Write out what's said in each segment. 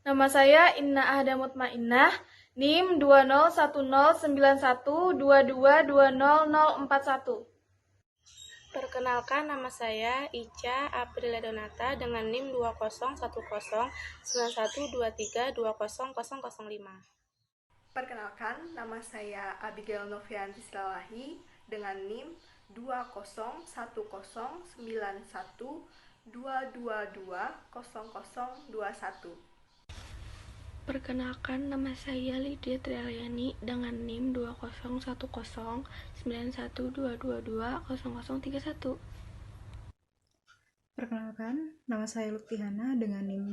Nama saya Inna Ahda Mutmainnah, NIM 20109122220041. Perkenalkan, nama saya Ica Aprilia Donata dengan NIM 2010919123200005. Perkenalkan, nama saya Abigail Novianti Silalahi dengan NIM 20109192220021. Perkenalkan, nama saya Lydia Trialiani dengan NIM 2010919122200031. Perkenalkan, nama saya Luktihana dengan NIM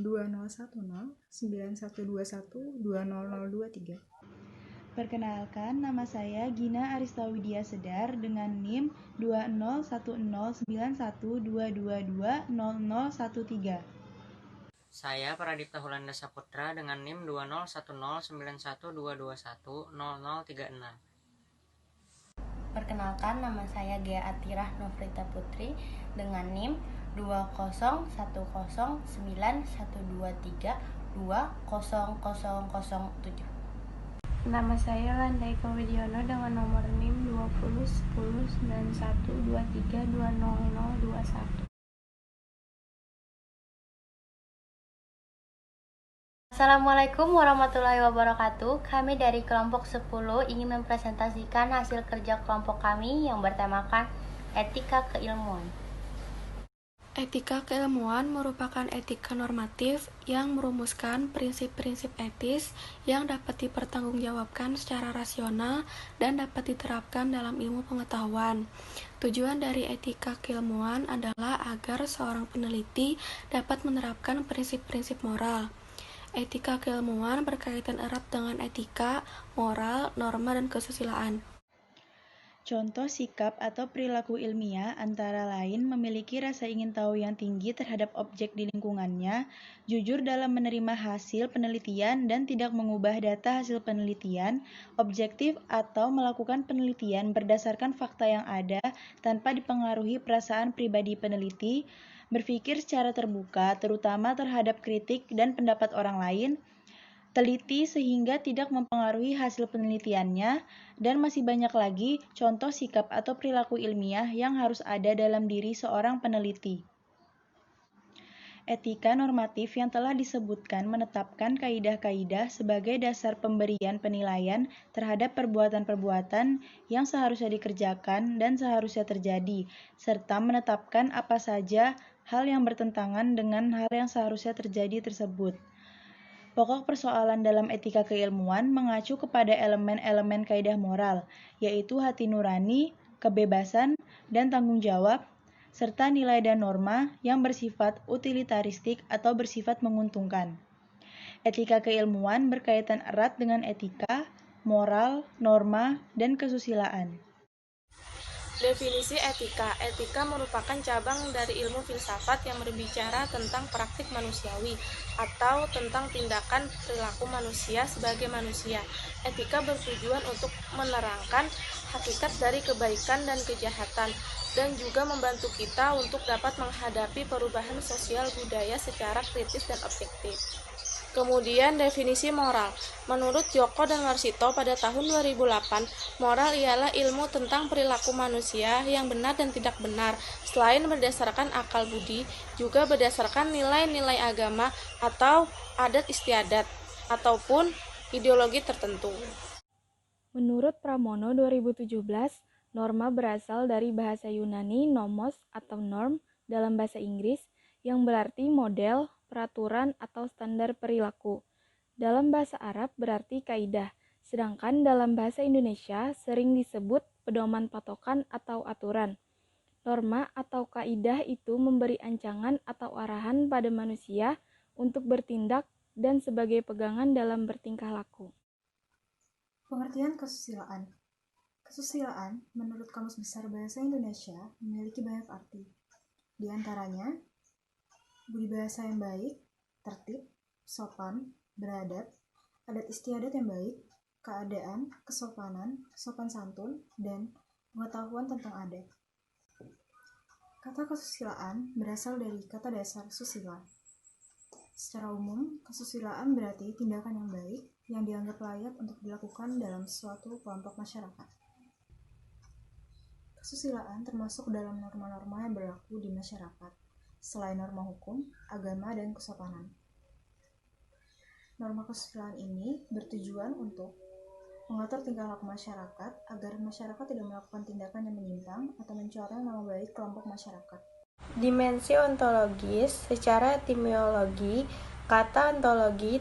20109121200023. Perkenalkan, nama saya Gina Aristawidia Sedar dengan NIM 20109122200013. Saya Pradipta Hulanda Saputra dengan NIM 20109122210036. Perkenalkan, nama saya Gea Atirah Nofrita Putri dengan NIM 20109123200007. Nama saya Landaika Widiono dengan nomor NIM 20109123200021. Assalamualaikum warahmatullahi wabarakatuh. Kami dari kelompok 10 ingin mempresentasikan hasil kerja kelompok kami yang bertemakan etika keilmuan. Etika keilmuan merupakan etika normatif yang merumuskan prinsip-prinsip etis yang dapat dipertanggungjawabkan secara rasional dan dapat diterapkan dalam ilmu pengetahuan. Tujuan dari etika keilmuan adalah agar seorang peneliti dapat menerapkan prinsip-prinsip moral. Etika keilmuan berkaitan erat dengan etika, moral, norma, dan kesusilaan. Contoh sikap atau perilaku ilmiah antara lain memiliki rasa ingin tahu yang tinggi terhadap objek di lingkungannya, jujur dalam menerima hasil penelitian dan tidak mengubah data hasil penelitian, objektif atau melakukan penelitian berdasarkan fakta yang ada tanpa dipengaruhi perasaan pribadi peneliti, berpikir secara terbuka terutama terhadap kritik dan pendapat orang lain, teliti sehingga tidak mempengaruhi hasil penelitiannya, dan masih banyak lagi contoh sikap atau perilaku ilmiah yang harus ada dalam diri seorang peneliti. Etika normatif yang telah disebutkan menetapkan kaidah-kaidah sebagai dasar pemberian penilaian terhadap perbuatan-perbuatan yang seharusnya dikerjakan dan seharusnya terjadi, serta menetapkan apa saja hal yang bertentangan dengan hal yang seharusnya terjadi tersebut. Pokok persoalan dalam etika keilmuan mengacu kepada elemen-elemen kaidah moral, yaitu hati nurani, kebebasan, dan tanggung jawab, serta nilai dan norma yang bersifat utilitaristik atau bersifat menguntungkan. Etika keilmuan berkaitan erat dengan etika, moral, norma, dan kesusilaan. Definisi etika. Etika merupakan cabang dari ilmu filsafat yang berbicara tentang praktik manusiawi atau tentang tindakan perilaku manusia sebagai manusia. Etika bertujuan untuk menerangkan hakikat dari kebaikan dan kejahatan dan juga membantu kita untuk dapat menghadapi perubahan sosial budaya secara kritis dan objektif. Kemudian definisi moral. Menurut Joko dan Warsito pada tahun 2008, moral ialah ilmu tentang perilaku manusia yang benar dan tidak benar, selain berdasarkan akal budi, juga berdasarkan nilai-nilai agama atau adat istiadat, ataupun ideologi tertentu. Menurut Pramono 2017, norma berasal dari bahasa Yunani nomos atau norm dalam bahasa Inggris yang berarti model, peraturan, atau standar perilaku. Dalam bahasa Arab berarti kaidah, sedangkan dalam bahasa Indonesia sering disebut pedoman patokan atau aturan. Norma atau kaidah itu memberi ancangan atau arahan pada manusia untuk bertindak dan sebagai pegangan dalam bertingkah laku. Pengertian kesusilaan. Kesusilaan, menurut Kamus Besar Bahasa Indonesia, memiliki banyak arti. Di antaranya, budi bahasa yang baik, tertib, sopan, beradab, adat istiadat yang baik, keadaan, kesopanan, sopan santun, dan pengetahuan tentang adat. Kata kesusilaan berasal dari kata dasar susila. Secara umum, kesusilaan berarti tindakan yang baik yang dianggap layak untuk dilakukan dalam suatu kelompok masyarakat. Kesusilaan termasuk dalam norma-norma yang berlaku di masyarakat, selain norma hukum, agama, dan kesopanan. Norma kesusilaan ini bertujuan untuk mengatur tingkah laku masyarakat agar masyarakat tidak melakukan tindakan yang menyimpang atau mencoreng nama baik kelompok masyarakat. Dimensi ontologis. Secara etimologi, kata ontologi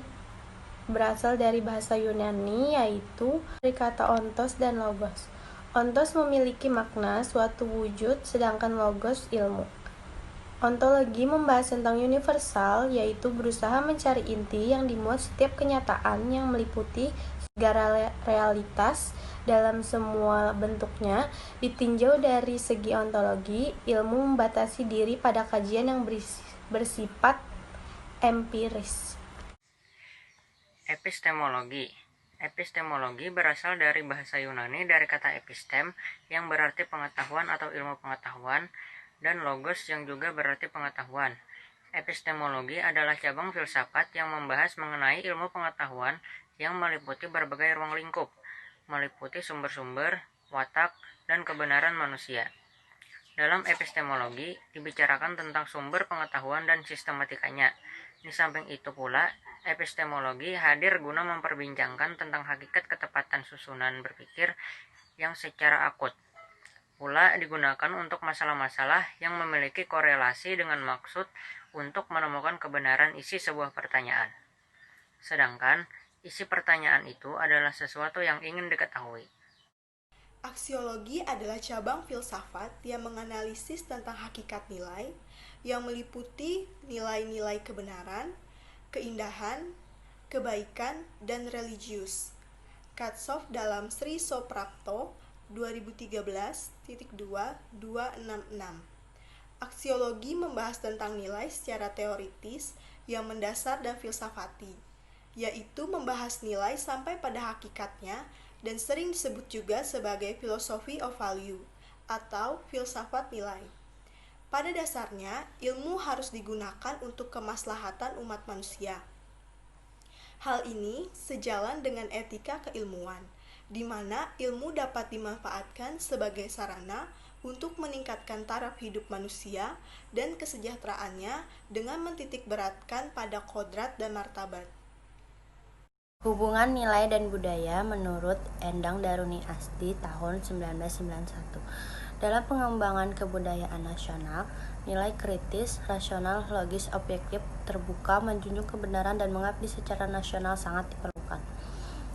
berasal dari bahasa Yunani, yaitu dari kata ontos dan logos. Ontos memiliki makna suatu wujud, sedangkan logos ilmu. Ontologi membahas tentang universal, yaitu berusaha mencari inti yang dimuat setiap kenyataan yang meliputi segala realitas dalam semua bentuknya. Ditinjau dari segi ontologi, ilmu membatasi diri pada kajian yang bersifat empiris. Epistemologi. Epistemologi berasal dari bahasa Yunani dari kata epistem yang berarti pengetahuan atau ilmu pengetahuan, dan logos yang juga berarti pengetahuan. Epistemologi adalah cabang filsafat yang membahas mengenai ilmu pengetahuan yang meliputi berbagai ruang lingkup, meliputi sumber-sumber, watak, dan kebenaran manusia. Dalam epistemologi, dibicarakan tentang sumber pengetahuan dan sistematikanya. Di samping itu pula, epistemologi hadir guna memperbincangkan tentang hakikat ketepatan susunan berpikir yang secara akut. Pula digunakan untuk masalah-masalah yang memiliki korelasi dengan maksud untuk menemukan kebenaran isi sebuah pertanyaan. Sedangkan, isi pertanyaan itu adalah sesuatu yang ingin diketahui. Aksiologi adalah cabang filsafat yang menganalisis tentang hakikat nilai, yang meliputi nilai-nilai kebenaran, keindahan, kebaikan, dan religius. Katsof dalam Sri Soprapto 2013.2.266. Aksiologi membahas tentang nilai secara teoritis yang mendasar dan filsafati, yaitu membahas nilai sampai pada hakikatnya dan sering disebut juga sebagai philosophy of value atau filsafat nilai. Pada dasarnya, ilmu harus digunakan untuk kemaslahatan umat manusia. Hal ini sejalan dengan etika keilmuan, di mana ilmu dapat dimanfaatkan sebagai sarana untuk meningkatkan taraf hidup manusia dan kesejahteraannya dengan mentitikberatkan pada kodrat dan martabat. Hubungan nilai dan budaya menurut Endang Daruni Asti tahun 1991. Dalam pengembangan kebudayaan nasional, nilai kritis, rasional, logis, objektif, terbuka, menjunjung kebenaran, dan mengabdi secara nasional sangat diperlukan.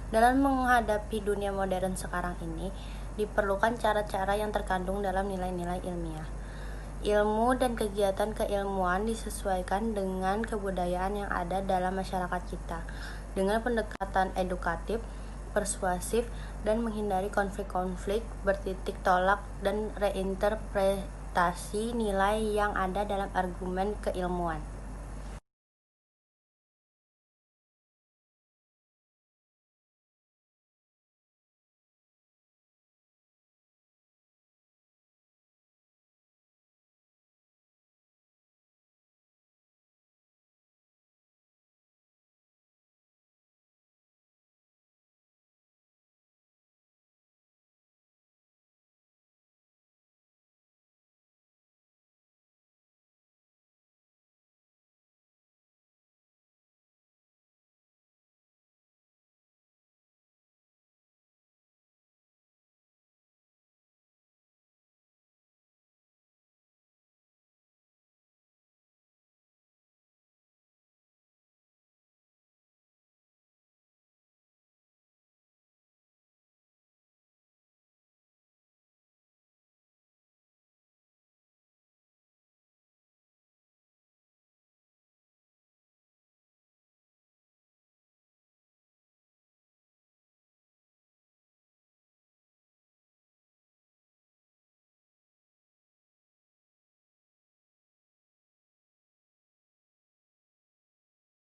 Dalam menghadapi dunia modern sekarang ini, diperlukan cara-cara yang terkandung dalam nilai-nilai ilmiah. Ilmu dan kegiatan keilmuan disesuaikan dengan kebudayaan yang ada dalam masyarakat kita, dengan pendekatan edukatif, persuasif, dan menghindari konflik-konflik, bertitik tolak, dan reinterpretasi nilai yang ada dalam argumen keilmuan.